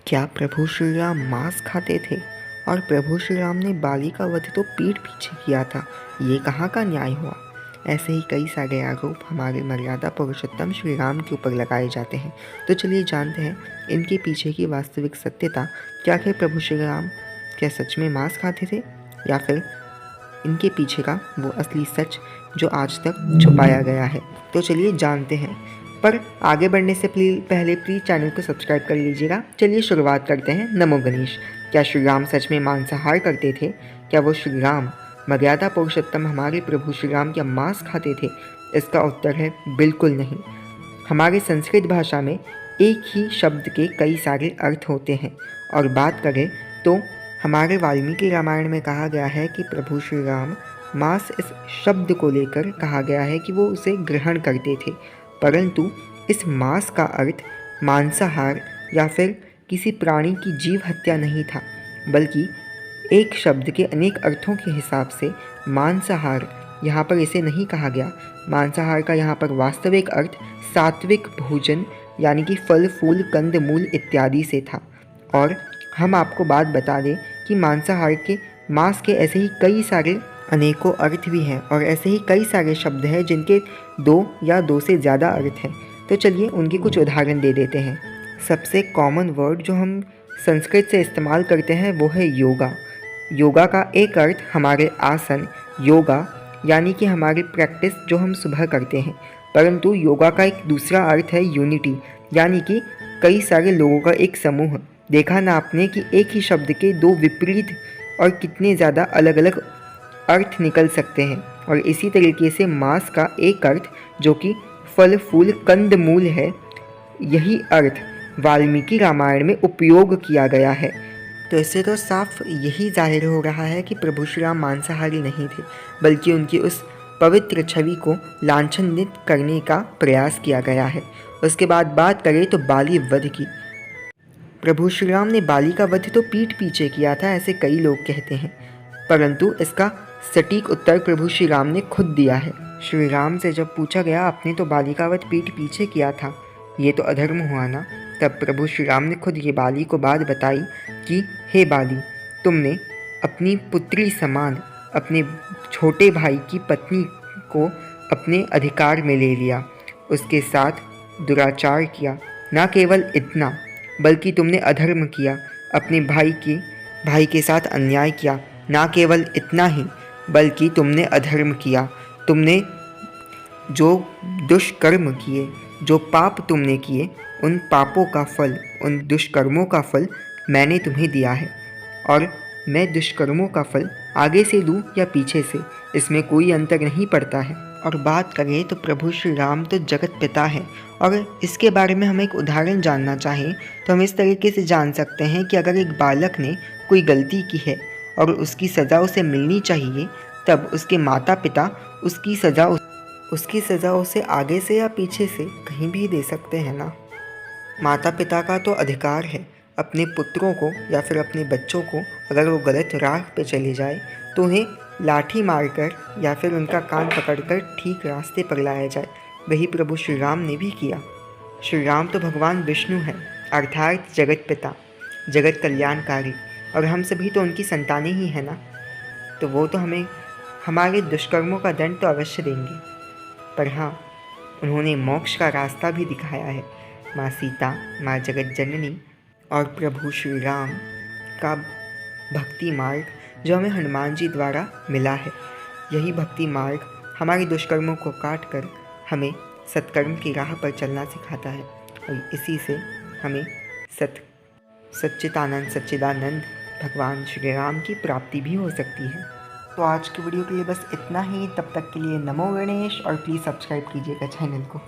क्या प्रभु श्री राम मांस खाते थे? और प्रभु श्री राम ने बाली का वध तो पीठ पीछे किया था। ये कहाँ का न्याय हुआ? ऐसे ही कई सारे आरोप हमारे मर्यादा पुरुषोत्तम श्री राम के ऊपर लगाए जाते हैं। तो चलिए जानते हैं इनके पीछे की वास्तविक सत्यता। क्या आखिर प्रभु श्री राम क्या सच में मांस खाते थे, या फिर इनके पीछे का वो असली सच जो आज तक छुपाया गया है? तो चलिए जानते हैं। पर आगे बढ़ने से पहले प्लीज़ चैनल को सब्सक्राइब कर लीजिएगा। चलिए शुरुआत करते हैं। नमो गणेश। क्या श्री राम सच में मांसाहार करते थे? क्या वो श्री राम मर्यादा पुरुषोत्तम हमारे प्रभु श्री राम क्या मांस खाते थे? इसका उत्तर है बिल्कुल नहीं। हमारे संस्कृत भाषा में एक ही शब्द के कई सारे अर्थ होते हैं, और बात करें तो हमारे वाल्मीकि रामायण में कहा गया है कि प्रभु श्री राम मांस इस शब्द को लेकर कहा गया है कि वो उसे ग्रहण करते थे, परंतु इस मांस का अर्थ मांसाहार या फिर किसी प्राणी की जीव हत्या नहीं था, बल्कि एक शब्द के अनेक अर्थों के हिसाब से मांसाहार यहाँ पर इसे नहीं कहा गया। मांसाहार का यहाँ पर वास्तविक अर्थ सात्विक भोजन यानी कि फल फूल कंद मूल इत्यादि से था। और हम आपको बात बता दें कि मांसाहार के मांस के ऐसे ही कई सारे अनेकों अर्थ भी हैं, और ऐसे ही कई सारे शब्द हैं जिनके दो या दो से ज़्यादा अर्थ हैं। तो चलिए उनके कुछ उदाहरण दे देते हैं। सबसे कॉमन वर्ड जो हम संस्कृत से इस्तेमाल करते हैं वो है योगा। योगा का एक अर्थ हमारे आसन योगा यानी कि हमारी प्रैक्टिस जो हम सुबह करते हैं, परंतु योगा का एक दूसरा अर्थ है यूनिटी यानी कि कई सारे लोगों का एक समूह। देखा ना आपने कि एक ही शब्द के दो विपरीत और कितने ज़्यादा अलग अलग अर्थ निकल सकते हैं। और इसी तरीके से मांस का एक अर्थ जो कि फल फूल कंद मूल है, यही अर्थ वाल्मीकि रामायण में उपयोग किया गया है। तो इससे तो साफ यही जाहिर हो रहा है कि प्रभु श्री राम मांसाहारी नहीं थे, बल्कि उनकी उस पवित्र छवि को लांछनित करने का प्रयास किया गया है। उसके बाद बात करें तो बाली वध की। प्रभु श्री राम ने बाली का वध तो पीठ पीछे किया था, ऐसे कई लोग कहते हैं, परंतु इसका सटीक उत्तर प्रभु श्री राम ने खुद दिया है। श्री राम से जब पूछा गया आपने तो बाली का वध पीठ पीछे किया था, ये तो अधर्म हुआ ना? तब प्रभु श्री राम ने खुद ये बाली को बात बताई कि हे बाली, तुमने अपनी पुत्री समान अपने छोटे भाई की पत्नी को अपने अधिकार में ले लिया, उसके साथ दुराचार किया। न केवल इतना, बल्कि तुमने अधर्म किया, अपने भाई के साथ अन्याय किया। न केवल इतना ही, बल्कि तुमने अधर्म किया। तुमने जो दुष्कर्म किए, जो पाप तुमने किए, उन पापों का फल, उन दुष्कर्मों का फल मैंने तुम्हें दिया है, और मैं दुष्कर्मों का फल आगे से दूँ या पीछे से, इसमें कोई अंतर नहीं पड़ता है। और बात करें तो प्रभु श्री राम तो जगत पिता हैं, और इसके बारे में हम एक उदाहरण जानना चाहें तो हम इस तरीके से जान सकते हैं कि अगर एक बालक ने कोई गलती की है और उसकी सज़ा उसे मिलनी चाहिए, तब उसके माता पिता उसकी सज़ा उसे आगे से या पीछे से कहीं भी दे सकते हैं ना। माता पिता का तो अधिकार है अपने पुत्रों को या फिर अपने बच्चों को, अगर वो गलत राह पे चले जाए तो उन्हें लाठी मारकर या फिर उनका कान पकड़कर ठीक रास्ते पर लाया जाए। वही प्रभु श्री राम ने भी किया। श्री राम तो भगवान विष्णु हैं, अर्थात जगत पिता, जगत कल्याणकारी, और हम सभी तो उनकी संतानें ही हैं ना। तो वो तो हमें हमारे दुष्कर्मों का दंड तो अवश्य देंगे, पर हाँ, उन्होंने मोक्ष का रास्ता भी दिखाया है। माँ सीता, माँ जगत जननी और प्रभु श्री राम का भक्ति मार्ग जो हमें हनुमान जी द्वारा मिला है, यही भक्ति मार्ग हमारे दुष्कर्मों को काट कर हमें सत्कर्म की राह पर चलना सिखाता है, और इसी से हमें सच्चिदानंद भगवान श्री राम की प्राप्ति भी हो सकती है। तो आज की वीडियो के लिए बस इतना ही। तब तक के लिए नमो गणेश, और प्लीज़ सब्सक्राइब कीजिएगा चैनल को।